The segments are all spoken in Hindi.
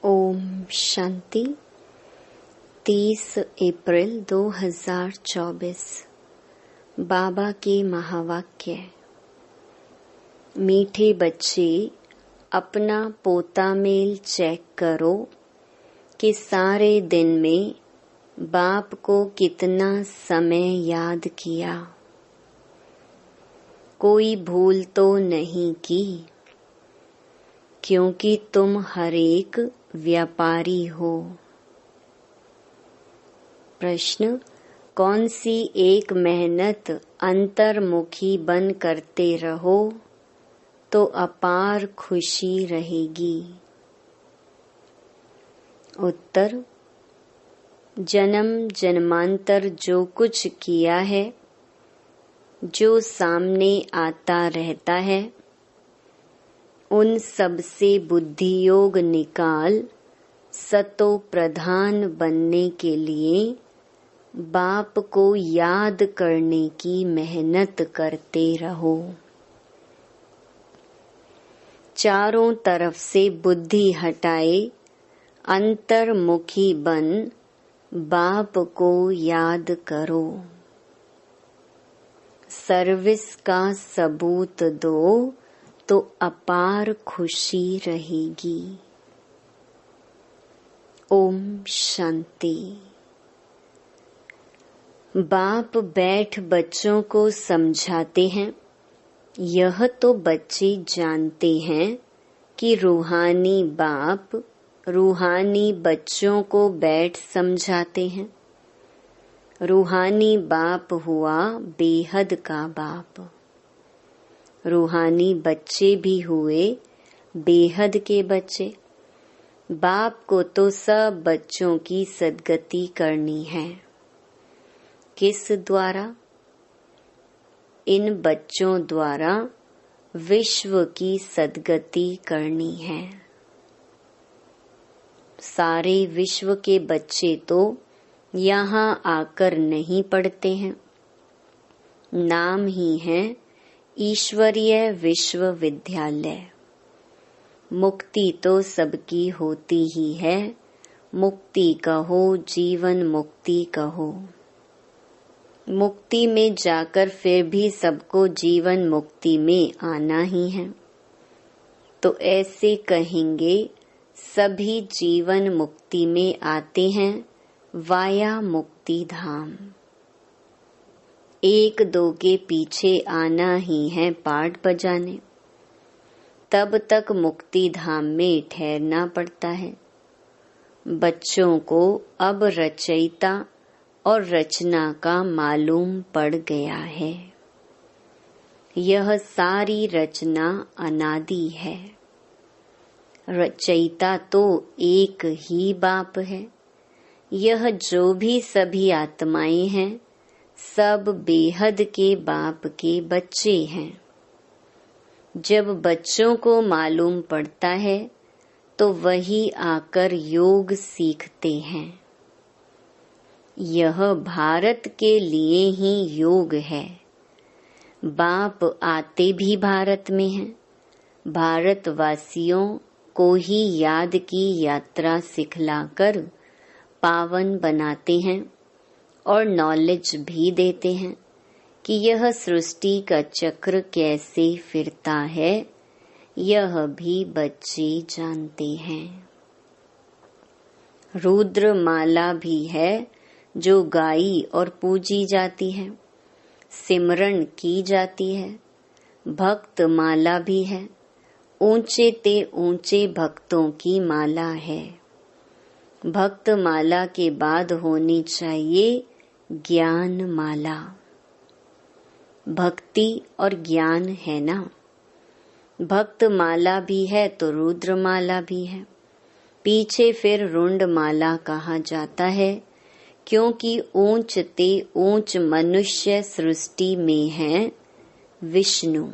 ओम शांति। 30 अप्रैल 2024। बाबा के महावाक्य। मीठे बच्चे, अपना पोता मेल चेक करो कि सारे दिन में बाप को कितना समय याद किया। कोई भूल तो नहीं की, क्योंकि तुम हरेक व्यापारी हो। प्रश्न: कौन सी एक मेहनत अंतर्मुखी बन करते रहो तो अपार खुशी रहेगी। उत्तर: जन्म जन्मांतर जो कुछ किया है, जो सामने आता रहता है, उन सब से बुद्धि योग निकाल सतो प्रधान बनने के लिए बाप को याद करने की मेहनत करते रहो। चारों तरफ से बुद्धि हटाए अंतर्मुखी बन बाप को याद करो। सर्विस का सबूत दो तो अपार खुशी रहेगी। ओम शांति। बाप बैठ बच्चों को समझाते हैं। यह तो बच्चे जानते हैं कि रूहानी बाप रूहानी बच्चों को बैठ समझाते हैं। रूहानी बाप हुआ बेहद का बाप। रूहानी बच्चे भी हुए बेहद के बच्चे। बाप को तो सब बच्चों की सद्गति करनी है। किस द्वारा? इन बच्चों द्वारा विश्व की सद्गति करनी है। सारे विश्व के बच्चे तो यहाँ आकर नहीं पढ़ते हैं। नाम ही है ईश्वरीय विश्वविद्यालय। मुक्ति तो सबकी होती ही है। मुक्ति कहो, जीवन मुक्ति कहो। मुक्ति में जाकर फिर भी सबको जीवन मुक्ति में आना ही है। तो ऐसे कहेंगे सभी जीवन मुक्ति में आते हैं वाया मुक्ति धाम। एक दो के पीछे आना ही है पाठ बजाने। तब तक मुक्ति धाम में ठहरना पड़ता है। बच्चों को अब रचयिता और रचना का मालूम पड़ गया है। यह सारी रचना अनादि है। रचयिता तो एक ही बाप है। यह जो भी सभी आत्माएं हैं, सब बेहद के बाप के बच्चे हैं। जब बच्चों को मालूम पड़ता है तो वही आकर योग सीखते हैं। यह भारत के लिए ही योग है। बाप आते भी भारत में हैं। भारतवासियों को ही याद की यात्रा सिखलाकर पावन बनाते हैं और नॉलेज भी देते हैं कि यह सृष्टि का चक्र कैसे फिरता है। यह भी बच्चे जानते हैं। रुद्र माला भी है जो गाई और पूजी जाती है, सिमरन की जाती है। भक्त माला भी है, ऊंचे ते ऊंचे भक्तों की माला है। भक्त माला के बाद होनी चाहिए ज्ञान माला। भक्ति और ज्ञान है ना। भक्त माला भी है तो रुद्र माला भी है। पीछे फिर रुंड माला कहा जाता है, क्योंकि ऊंच ते ऊंच मनुष्य सृष्टि में है विष्णु,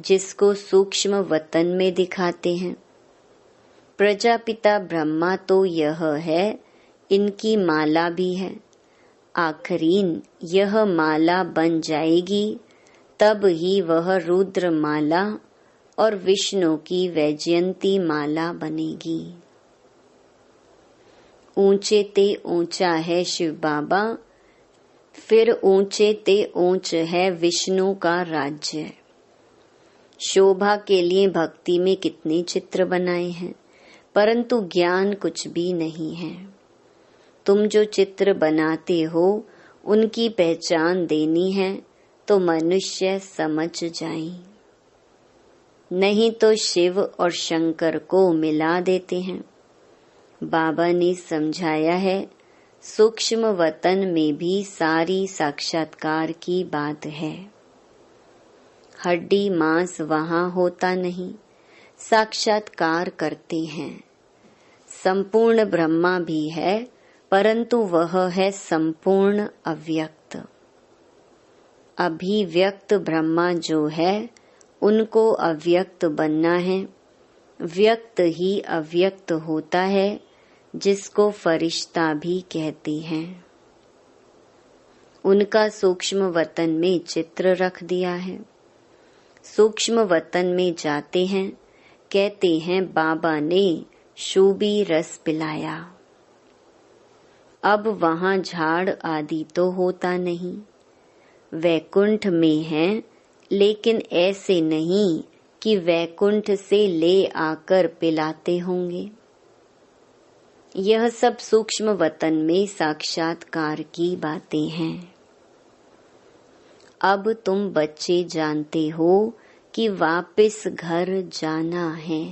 जिसको सूक्ष्म वतन में दिखाते हैं। प्रजापिता ब्रह्मा तो यह है, इनकी माला भी है। आखरीन यह माला बन जाएगी, तब ही वह रुद्र माला और विष्णु की वैजयंती माला बनेगी। ऊंचे ते ऊंचा है शिव बाबा, फिर ऊंचे ते ऊंच है विष्णु का राज्य। शोभा के लिए भक्ति में कितने चित्र बनाए हैं, परंतु ज्ञान कुछ भी नहीं है। तुम जो चित्र बनाते हो उनकी पहचान देनी है तो मनुष्य समझ जाए, नहीं तो शिव और शंकर को मिला देते हैं। बाबा ने समझाया है, सूक्ष्म वतन में भी सारी साक्षात्कार की बात है। हड्डी मांस वहां होता नहीं, साक्षात्कार करते हैं। संपूर्ण ब्रह्मा भी है, परंतु वह है संपूर्ण अव्यक्त। अभिव्यक्त ब्रह्मा जो है उनको अव्यक्त बनना है। व्यक्त ही अव्यक्त होता है, जिसको फरिश्ता भी कहते हैं। उनका सूक्ष्म वतन में चित्र रख दिया है। सूक्ष्म वतन में जाते हैं, कहते हैं बाबा ने शूबी रस पिलाया। अब वहां झाड़ आदि तो होता नहीं। वैकुंठ में है, लेकिन ऐसे नहीं कि वैकुंठ से ले आकर पिलाते होंगे। यह सब सूक्ष्म वतन में साक्षात्कार की बातें हैं। अब तुम बच्चे जानते हो कि वापस घर जाना है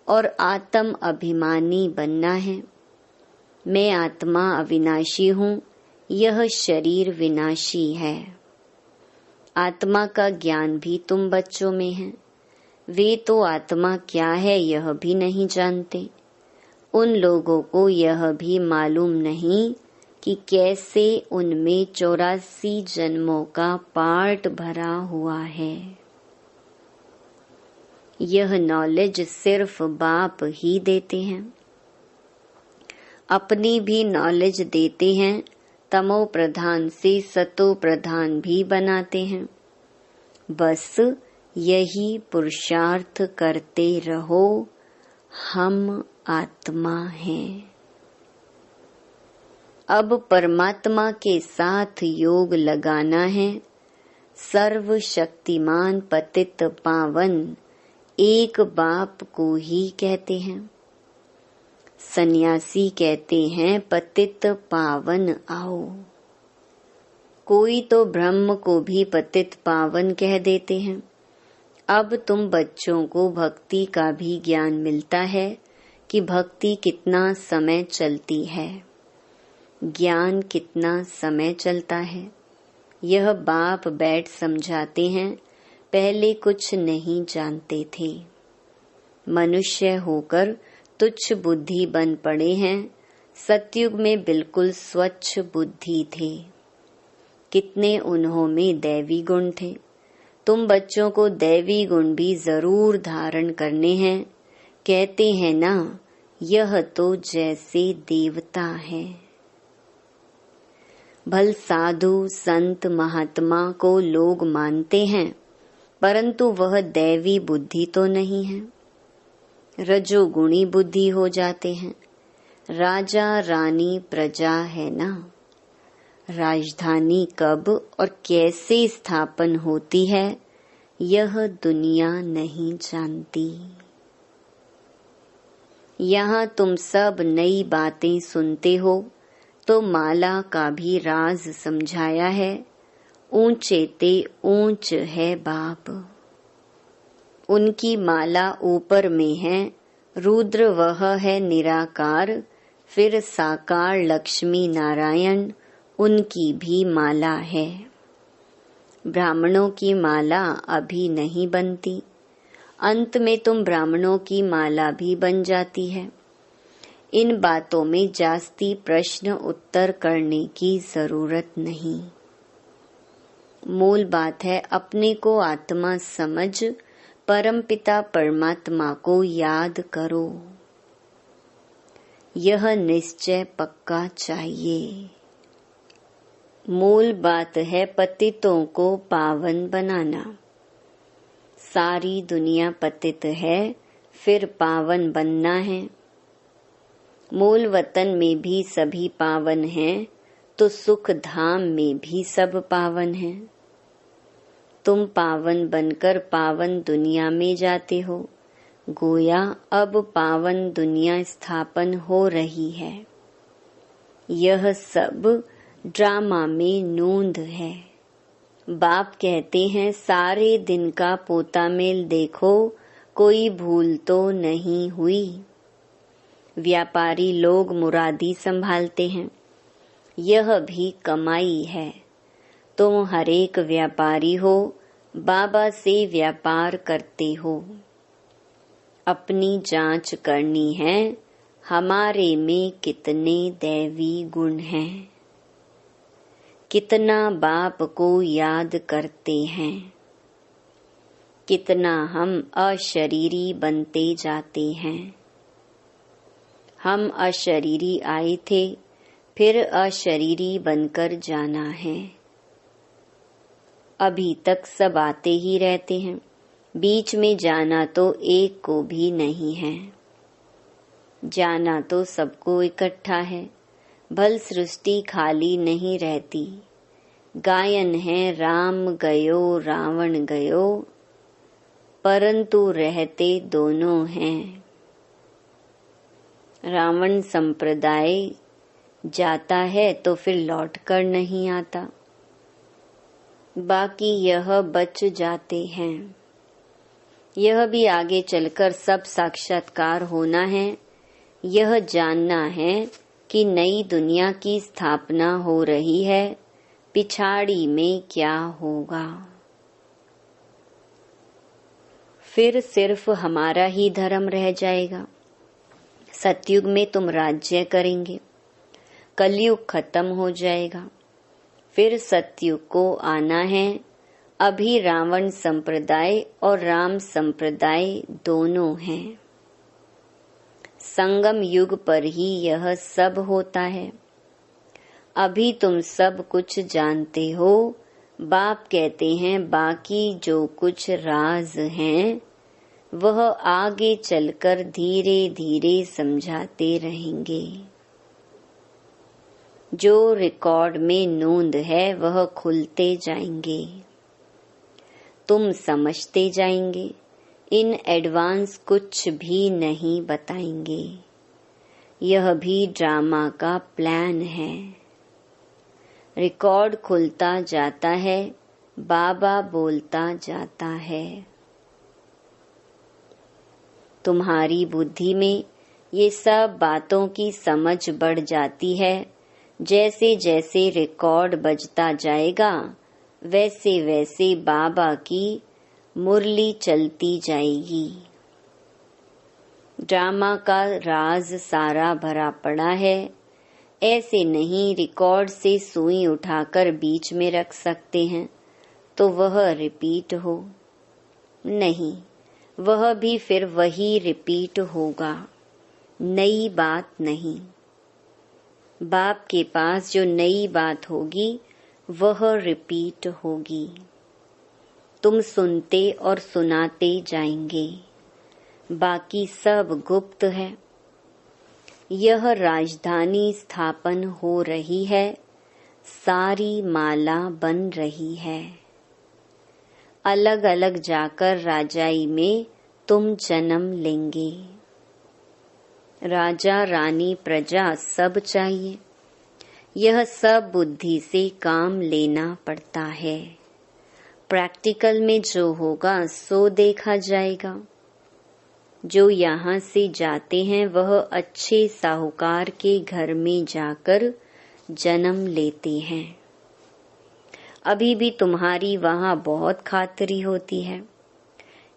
और आत्म अभिमानी बनना है। मैं आत्मा अविनाशी हूँ, यह शरीर विनाशी है। आत्मा का ज्ञान भी तुम बच्चों में है। वे तो आत्मा क्या है यह भी नहीं जानते। उन लोगों को यह भी मालूम नहीं कि कैसे उनमें 84 जन्मों का पार्ट भरा हुआ है। यह नॉलेज सिर्फ बाप ही देते हैं। अपनी भी नॉलेज देते हैं, तमो प्रधान से सतो प्रधान भी बनाते हैं। बस यही पुरुषार्थ करते रहो, हम आत्मा हैं। अब परमात्मा के साथ योग लगाना है। सर्वशक्तिमान पतित पावन एक बाप को ही कहते हैं। सन्यासी कहते हैं पतित पावन आओ। कोई तो ब्रह्म को भी पतित पावन कह देते हैं। अब तुम बच्चों को भक्ति का भी ज्ञान मिलता है कि भक्ति कितना समय चलती है, ज्ञान कितना समय चलता है। यह बाप बैठ समझाते हैं। पहले कुछ नहीं जानते थे। मनुष्य होकर तुच्छ बुद्धि बन पड़े हैं। सतयुग में बिल्कुल स्वच्छ बुद्धि थे। कितने उन्हों में दैवी गुण थे। तुम बच्चों को दैवी गुण भी जरूर धारण करने हैं। कहते हैं ना, यह तो जैसे देवता है। भल साधु संत महात्मा को लोग मानते हैं, परंतु वह दैवी बुद्धि तो नहीं है। रजोगुणी बुद्धि हो जाते हैं। राजा रानी प्रजा है ना। राजधानी कब और कैसे स्थापन होती है, यह दुनिया नहीं जानती। यहाँ तुम सब नई बातें सुनते हो, तो माला का भी राज समझाया है। ऊंचे ते ऊंच है बाप। उनकी माला ऊपर में है। रुद्र वह है निराकार, फिर साकार लक्ष्मी नारायण, उनकी भी माला है। ब्राह्मणों की माला अभी नहीं बनती। अंत में तुम ब्राह्मणों की माला भी बन जाती है। इन बातों में जास्ती प्रश्न उत्तर करने की जरूरत नहीं। मूल बात है अपने को आत्मा समझ परमपिता परमात्मा को याद करो। यह निश्चय पक्का चाहिए। मूल बात है पतितों को पावन बनाना। सारी दुनिया पतित है, फिर पावन बनना है। मूल वतन में भी सभी पावन हैं, तो सुख धाम में भी सब पावन हैं। तुम पावन बनकर पावन दुनिया में जाते हो, गोया अब पावन दुनिया स्थापन हो रही है। यह सब ड्रामा में नोंद है। बाप कहते हैं, सारे दिन का पोता मेल देखो, कोई भूल तो नहीं हुई। व्यापारी लोग मुरादी संभालते हैं, यह भी कमाई है। तुम हर एक व्यापारी हो, बाबा से व्यापार करते हो। अपनी जांच करनी है, हमारे में कितने दैवी गुण हैं, कितना बाप को याद करते हैं, कितना हम अशरीरी बनते जाते हैं। हम अशरीरी आए थे, फिर अशरीरी बनकर जाना है। अभी तक सब आते ही रहते हैं, बीच में जाना तो एक को भी नहीं है। जाना तो सबको इकट्ठा है, भल सृष्टि खाली नहीं रहती। गायन है राम गयो रावण गयो, परंतु रहते दोनों हैं। रावण संप्रदाय जाता है तो फिर लौट कर नहीं आता, बाकी यह बच जाते हैं। यह भी आगे चलकर सब साक्षात्कार होना है। यह जानना है कि नई दुनिया की स्थापना हो रही है, पिछाड़ी में क्या होगा। फिर सिर्फ हमारा ही धर्म रह जाएगा। सतयुग में तुम राज्य करेंगे, कलयुग खत्म हो जाएगा, फिर सतयुग को आना है। अभी रावण संप्रदाय और राम संप्रदाय दोनों हैं। संगम युग पर ही यह सब होता है। अभी तुम सब कुछ जानते हो। बाप कहते हैं, बाकी जो कुछ राज हैं वह आगे चलकर धीरे धीरे समझाते रहेंगे। जो रिकॉर्ड में नोंद है वह खुलते जाएंगे, तुम समझते जाएंगे। इन एडवांस कुछ भी नहीं बताएंगे। यह भी ड्रामा का प्लान है। रिकॉर्ड खुलता जाता है, बाबा बोलता जाता है। तुम्हारी बुद्धि में ये सब बातों की समझ बढ़ जाती है। जैसे जैसे रिकॉर्ड बजता जाएगा, वैसे वैसे बाबा की मुरली चलती जाएगी। ड्रामा का राज सारा भरा पड़ा है। ऐसे नहीं रिकॉर्ड से सुई उठाकर बीच में रख सकते हैं तो वह रिपीट हो, नहीं, वह भी फिर वही रिपीट होगा, नई बात नहीं। बाप के पास जो नई बात होगी वह रिपीट होगी। तुम सुनते और सुनाते जाएंगे, बाकी सब गुप्त है। यह राजधानी स्थापन हो रही है, सारी माला बन रही है। अलग अलग जाकर राजाई में तुम जन्म लेंगे। राजा रानी प्रजा सब चाहिए। यह सब बुद्धि से काम लेना पड़ता है। प्रैक्टिकल में जो होगा सो देखा जाएगा। जो यहाँ से जाते हैं वह अच्छे साहूकार के घर में जाकर जन्म लेते हैं। अभी भी तुम्हारी वहाँ बहुत खातिरी होती है।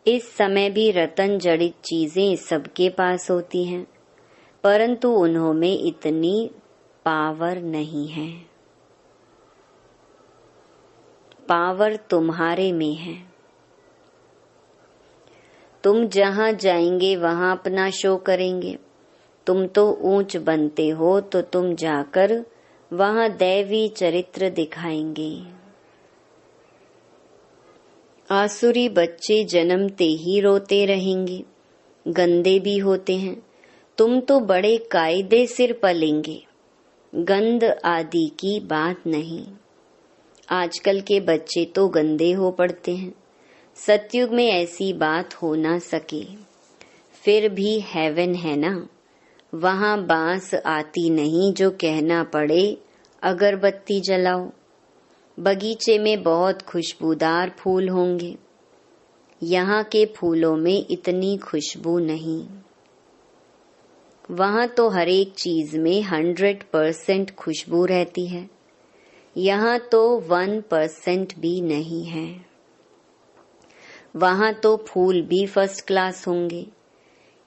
इस समय भी रतन जड़ित चीजें सबके पास होती हैं, परंतु उन्होंने इतनी पावर नहीं है। पावर तुम्हारे में है। तुम जहाँ जाएंगे वहाँ अपना शो करेंगे। तुम तो ऊंच बनते हो तो तुम जाकर वहाँ दैवी चरित्र दिखाएंगे। आसुरी बच्चे जन्मते ही रोते रहेंगे, गंदे भी होते हैं। तुम तो बड़े कायदे सिर पलेंगे, गंद आदि की बात नहीं। आजकल के बच्चे तो गंदे हो पड़ते हैं। सतयुग में ऐसी बात हो ना सके। फिर भी हेवन है ना, वहां बांस आती नहीं जो कहना पड़े अगरबत्ती जलाओ। बगीचे में बहुत खुशबूदार फूल होंगे, यहाँ के फूलों में इतनी खुशबू नहीं। वहां तो हर एक चीज में 100% खुशबू रहती है, यहाँ तो 1% भी नहीं है। वहां तो फूल भी फर्स्ट क्लास होंगे,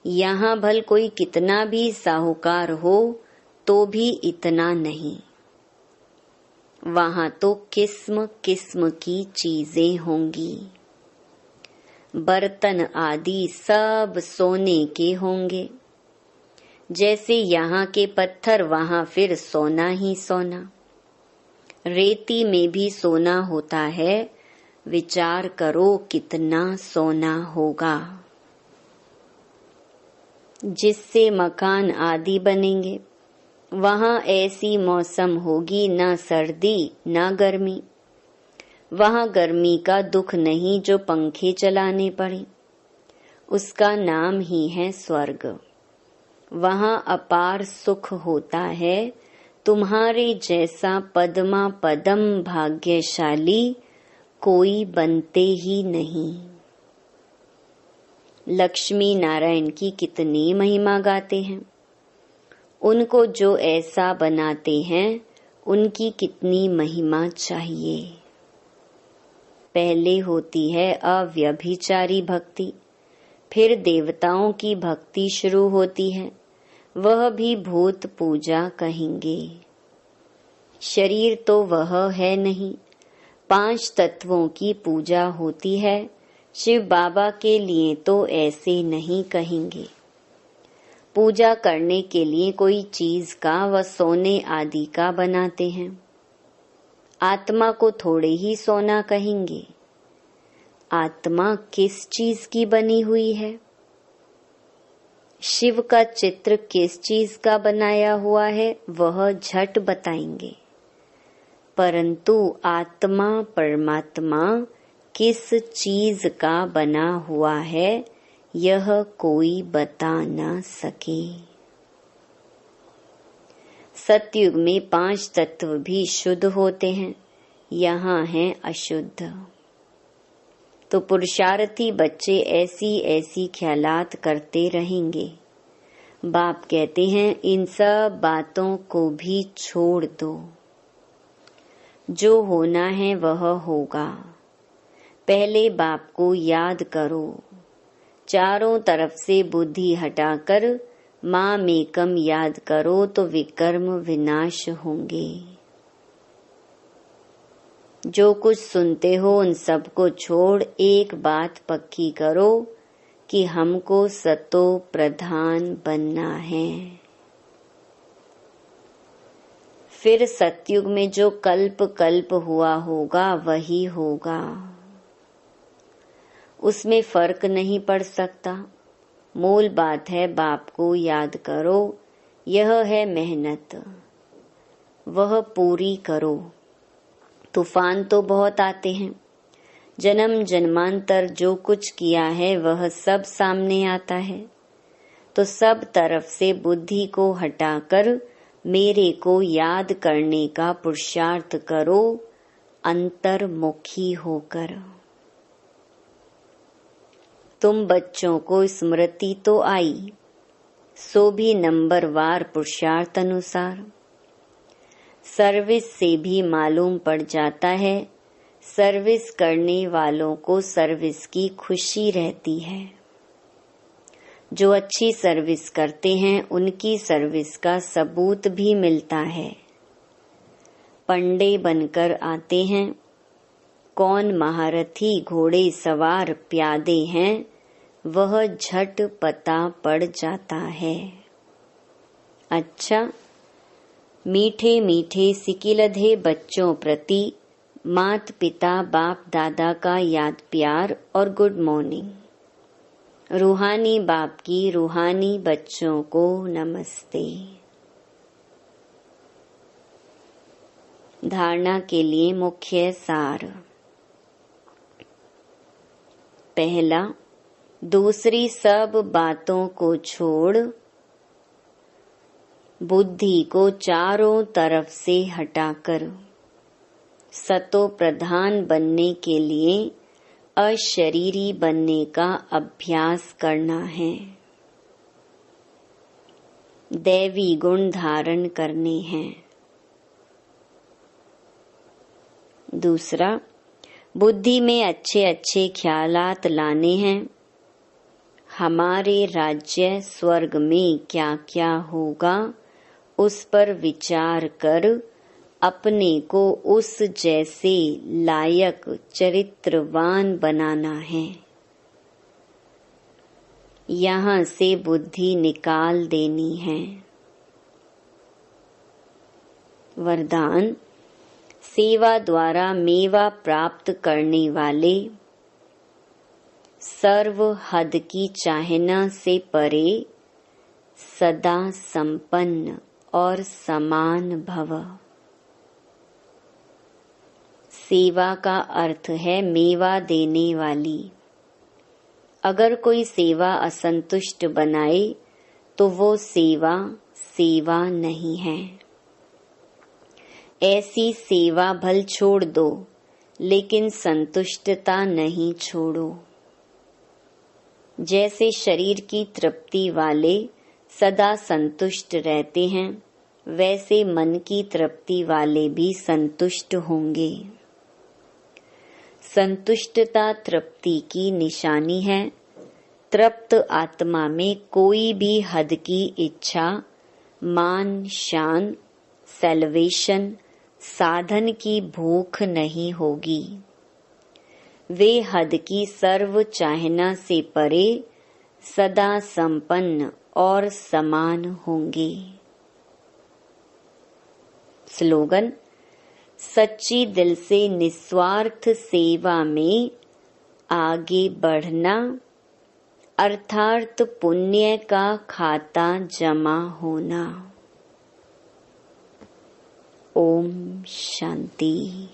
यहाँ भल कोई कितना भी साहूकार हो तो भी इतना नहीं। वहां तो किस्म किस्म की चीजें होंगी, बर्तन आदि सब सोने के होंगे। जैसे यहाँ के पत्थर वहां फिर सोना ही सोना। रेती में भी सोना होता है, विचार करो कितना सोना होगा। जिससे मकान आदि बनेंगे, वहां ऐसी मौसम होगी, ना सर्दी ना गर्मी। वहां गर्मी का दुख नहीं जो पंखे चलाने पड़े, उसका नाम ही है स्वर्ग। वहां अपार सुख होता है, तुम्हारे जैसा पद्मा पदम भाग्यशाली कोई बनते ही नहीं। लक्ष्मी नारायण की कितनी महिमा गाते हैं, उनको जो ऐसा बनाते हैं उनकी कितनी महिमा चाहिए। पहले होती है अव्यभिचारी भक्ति, फिर देवताओं की भक्ति शुरू होती है, वह भी भूत पूजा कहेंगे। शरीर तो वह है नहीं, 5 तत्वों की पूजा होती है। शिव बाबा के लिए तो ऐसे नहीं कहेंगे। पूजा करने के लिए कोई चीज का व सोने आदि का बनाते हैं, आत्मा को थोड़े ही सोना कहेंगे। आत्मा किस चीज की बनी हुई है? शिव का चित्र किस चीज का बनाया हुआ है वह झट बताएंगे, परंतु आत्मा परमात्मा किस चीज का बना हुआ है यह कोई बता न सके। सतयुग में 5 तत्व भी शुद्ध होते हैं, यहाँ है अशुद्ध। तो पुरुषार्थी बच्चे ऐसी ऐसी ख्यालात करते रहेंगे। बाप कहते हैं इन सब बातों को भी छोड़ दो, जो होना है वह होगा। पहले बाप को याद करो, चारों तरफ से बुद्धि हटाकर माम एकम याद करो तो विकर्म विनाश होंगे। जो कुछ सुनते हो उन सबको छोड़ एक बात पक्की करो कि हमको सतो प्रधान बनना है। फिर सतयुग में जो कल्प कल्प हुआ होगा वही होगा, उसमें फर्क नहीं पड़ सकता। मूल बात है बाप को याद करो, यह है मेहनत, वह पूरी करो। तूफान तो बहुत आते हैं, जन्म जन्मांतर जो कुछ किया है वह सब सामने आता है। तो सब तरफ से बुद्धि को हटाकर मेरे को याद करने का पुरुषार्थ करो, अंतर्मुखी होकर। तुम बच्चों को स्मृति तो आई, सो भी नंबरवार पुरुषार्थ अनुसार। सर्विस से भी मालूम पड़ जाता है, सर्विस करने वालों को सर्विस की खुशी रहती है। जो अच्छी सर्विस करते हैं उनकी सर्विस का सबूत भी मिलता है। पंडे बनकर आते हैं, कौन महारथी घोड़े सवार प्यादे हैं वह झट पता पड़ जाता है। अच्छा, मीठे मीठे सिकिलधे बच्चों प्रति माता पिता बाप दादा का याद प्यार और गुड मॉर्निंग। रूहानी बाप की रूहानी बच्चों को नमस्ते। धारणा के लिए मुख्य सार। पहला, दूसरी सब बातों को छोड़ बुद्धि को चारों तरफ से हटाकर सतो प्रधान बनने के लिए अशरीरी बनने का अभ्यास करना है। दैवी गुण धारण करने हैं। दूसरा, बुद्धि में अच्छे अच्छे ख्यालात लाने हैं। हमारे राज्य स्वर्ग में क्या क्या होगा उस पर विचार कर अपने को उस जैसे लायक चरित्रवान बनाना है। यहाँ से बुद्धि निकाल देनी है। वरदान, सेवा द्वारा मेवा प्राप्त करने वाले सर्व हद की चाहना से परे सदा संपन्न और समान भव। सेवा का अर्थ है मेवा देने वाली। अगर कोई सेवा असंतुष्ट बनाए तो वो सेवा सेवा नहीं है। ऐसी सेवा भल छोड़ दो, लेकिन संतुष्टता नहीं छोड़ो। जैसे शरीर की तृप्ति वाले सदा संतुष्ट रहते हैं, वैसे मन की तृप्ति वाले भी संतुष्ट होंगे। संतुष्टता तृप्ति की निशानी है। तृप्त आत्मा में कोई भी हद की इच्छा, मान शान, सेल्वेशन, साधन की भूख नहीं होगी। वे हद की सर्व चाहना से परे सदा संपन्न और समान होंगे। स्लोगन, सच्ची दिल से निस्वार्थ सेवा में आगे बढ़ना अर्थात पुण्य का खाता जमा होना। ओम शांति।